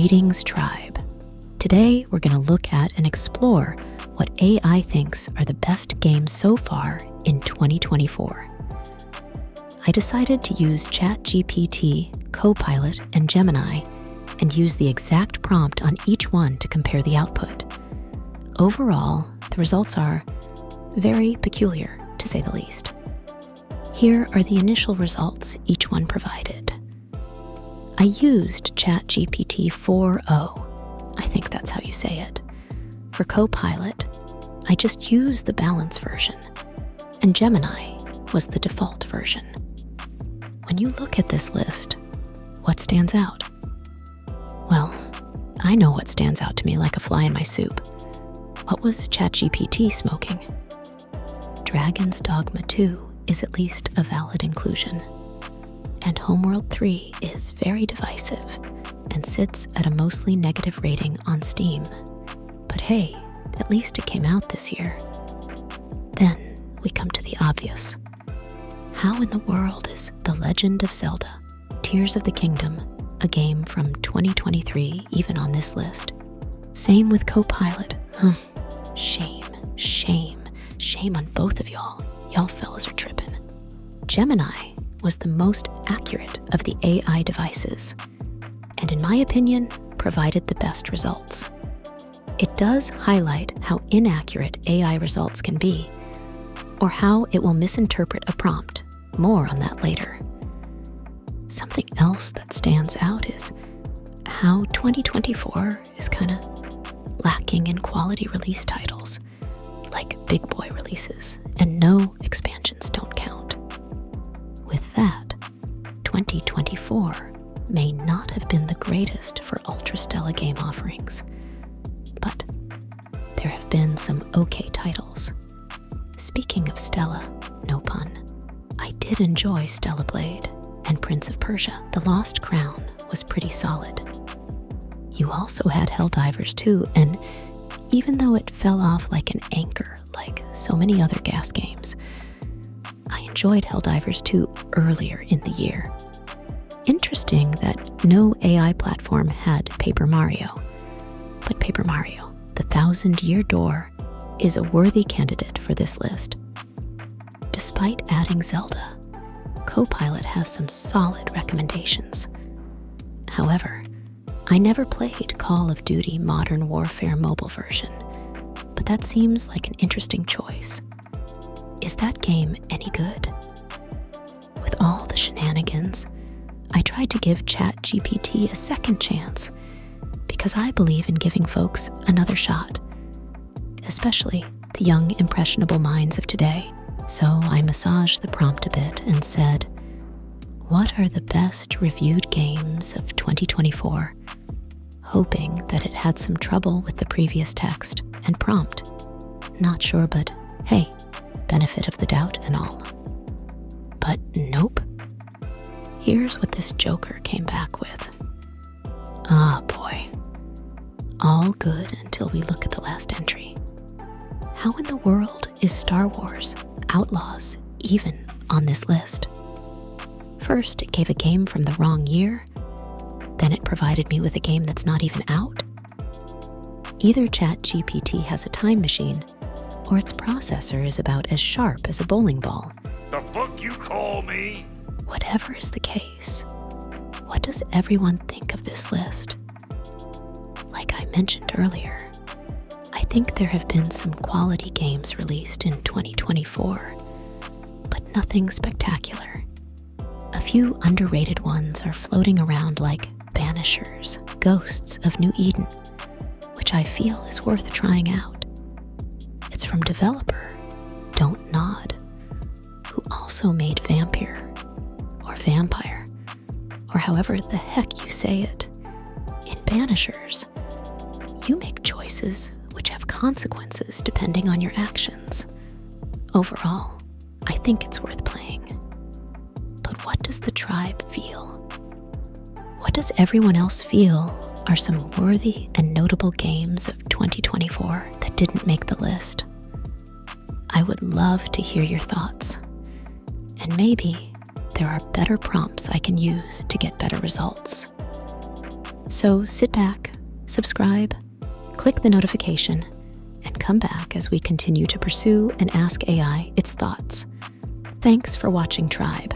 Greetings, tribe. Today, we're going to look at and explore what AI thinks are the best games so far in 2024. I decided to use ChatGPT, Copilot, and Gemini, and use the exact prompt on each one to compare the output. Overall, the results are very peculiar, to say the least. Here are the initial results each one provided. I used ChatGPT 4.0. I think that's how you say it. For Copilot, I just used the balanced version, and Gemini was the default version. When you look at this list, what stands out? Well, I know what stands out to me like a fly in my soup. What was ChatGPT smoking? Dragon's Dogma 2 is at least a valid inclusion. And Homeworld 3 is very divisive and sits at a mostly negative rating on Steam. But hey, at least it came out this year. Then we come to the obvious. How in the world is The Legend of Zelda, Tears of the Kingdom, a game from 2023, even on this list? Same with Copilot. Shame on both of y'all. Y'all fellas are tripping. Gemini was the most accurate of the AI devices, and in my opinion, provided the best results. It does highlight how inaccurate AI results can be, or how it will misinterpret a prompt. More on that later. Something else that stands out is how 2024 is kind of lacking in quality release titles, like big boy releases, and no expansions don't count. With that, 2024 may not have been the greatest for Ultra Stella game offerings, but there have been some okay titles. Speaking of Stella, no pun, I did enjoy Stella Blade, and Prince of Persia: The Lost Crown was pretty solid. You also had Helldivers 2, and even though it fell off like an anchor, like so many other gas games, I enjoyed Helldivers 2 earlier in the year. Interesting that no AI platform had Paper Mario, but Paper Mario: The Thousand-Year Door is a worthy candidate for this list. Despite adding Zelda, Copilot has some solid recommendations. However, I never played Call of Duty Modern Warfare mobile version, but that seems like an interesting choice. Is that game any good? With all the shenanigans, I tried to give ChatGPT a second chance because I believe in giving folks another shot, especially the young, impressionable minds of today. So I massaged the prompt a bit and said, what are the best reviewed games of 2024? Hoping that it had some trouble with the previous text and prompt. Not sure, but hey, benefit of the doubt and all. But nope. Here's what this joker came back with. Ah, boy. All good until we look at the last entry. How in the world is Star Wars Outlaws even on this list? First, it gave a game from the wrong year. Then it provided me with a game that's not even out. Either ChatGPT has a time machine, or its processor is about as sharp as a bowling ball. The fuck you call me? Whatever is the case, what does everyone think of this list? Like I mentioned earlier, I think there have been some quality games released in 2024, but nothing spectacular. A few underrated ones are floating around like Banishers, Ghosts of New Eden, which I feel is worth trying out. It's from developer Don't Nod, who also made Vampire, or however the heck you say it. In Banishers, you make choices which have consequences depending on your actions. Overall, I think it's worth playing. But what does the tribe feel? What does everyone else feel are some worthy and notable games of 2024 that didn't make the list? I would love to hear your thoughts. And maybe there are better prompts I can use to get better results. So sit back, subscribe, click the notification, and come back as we continue to pursue and ask AI its thoughts. Thanks for watching, Tribe.